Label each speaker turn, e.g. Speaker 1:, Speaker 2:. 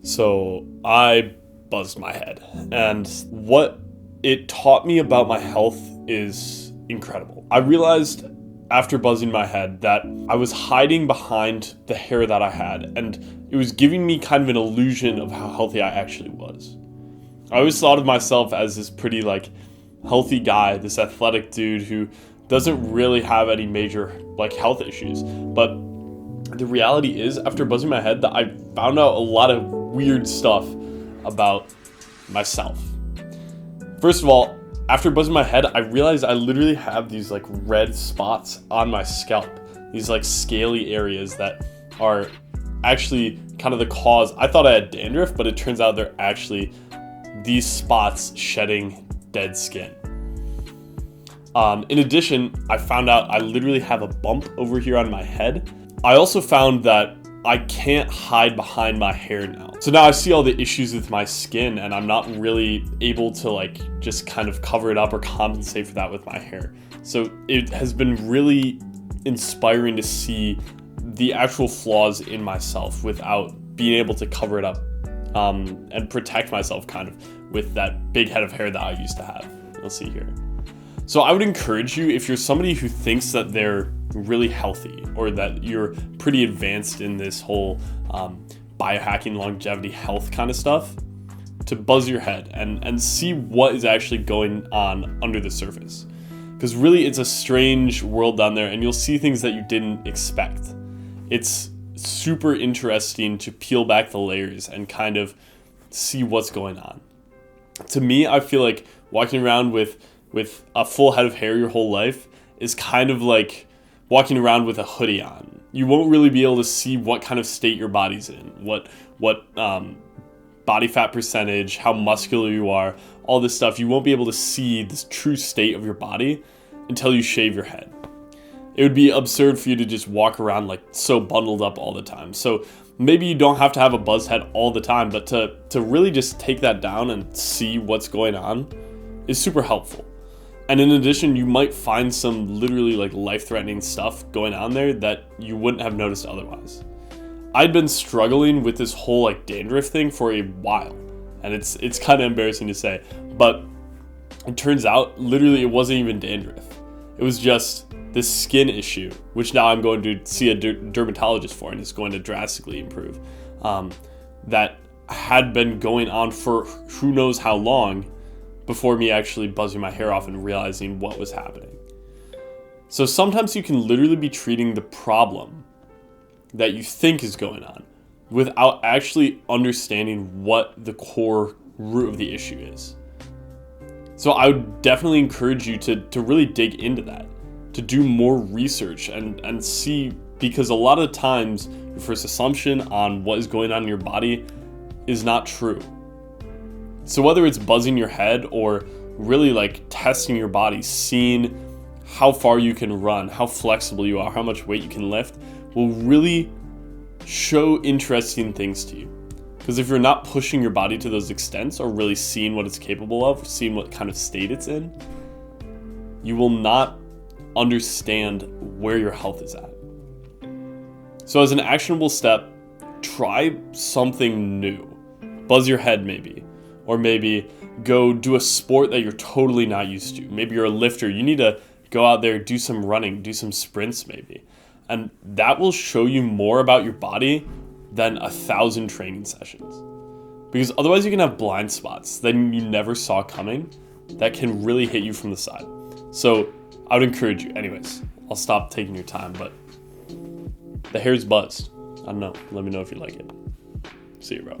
Speaker 1: So I buzzed my head, and what it taught me about my health is incredible. I realized after buzzing my head that I was hiding behind the hair that I had, and it was giving me kind of an illusion of how healthy I actually was. I always thought of myself as this pretty healthy guy, this athletic dude who doesn't really have any major health issues. But the reality is, after buzzing my head, that I found out a lot of weird stuff about myself. First of all, after buzzing my head, I realized I literally have these red spots on my scalp, these scaly areas that are actually kind of the cause. I thought I had dandruff, but it turns out they're actually these spots shedding dead skin. In addition, I found out I literally have a bump over here on my head. I also found that I can't hide behind my hair now. So now I see all the issues with my skin, and I'm not really able to just kind of cover it up or compensate for that with my hair. So it has been really inspiring to see the actual flaws in myself without being able to cover it up and protect myself kind of with that big head of hair that I used to have. You'll see here. So I would encourage you, if you're somebody who thinks that they're really healthy or that you're pretty advanced in this whole biohacking, longevity, health kind of stuff, to buzz your head and see what is actually going on under the surface. Because really it's a strange world down there, and you'll see things that you didn't expect. It's super interesting to peel back the layers and kind of see what's going on. To me, I feel like walking around with a full head of hair your whole life is kind of like walking around with a hoodie on. You won't really be able to see what kind of state your body's in, what body fat percentage, how muscular you are, all this stuff. You won't be able to see the true state of your body until you shave your head. It would be absurd for you to just walk around so bundled up all the time. So maybe you don't have to have a buzz head all the time, but to really just take that down and see what's going on is super helpful. And in addition, you might find some literally life-threatening stuff going on there that you wouldn't have noticed otherwise. I'd been struggling with this whole dandruff thing for a while, and it's kind of embarrassing to say, but it turns out literally it wasn't even dandruff. It was just this skin issue, which now I'm going to see a dermatologist for, and it's going to drastically improve. That had been going on for who knows how long before me actually buzzing my hair off and realizing what was happening. So sometimes you can literally be treating the problem that you think is going on without actually understanding what the core root of the issue is. So I would definitely encourage you to really dig into that, to do more research and see, because a lot of times your first assumption on what is going on in your body is not true. So whether it's buzzing your head or really testing your body, seeing how far you can run, how flexible you are, how much weight you can lift, will really show interesting things to you. Because if you're not pushing your body to those extents or really seeing what it's capable of, seeing what kind of state it's in, you will not understand where your health is at. So as an actionable step, try something new. Buzz your head maybe. Or maybe go do a sport that you're totally not used to. Maybe you're a lifter. You need to go out there, do some running, do some sprints maybe. And that will show you more about your body than 1,000 training sessions. Because otherwise you can have blind spots that you never saw coming that can really hit you from the side. So I would encourage you. Anyways, I'll stop taking your time, but the hair's buzzed. I don't know. Let me know if you like it. See you, bro.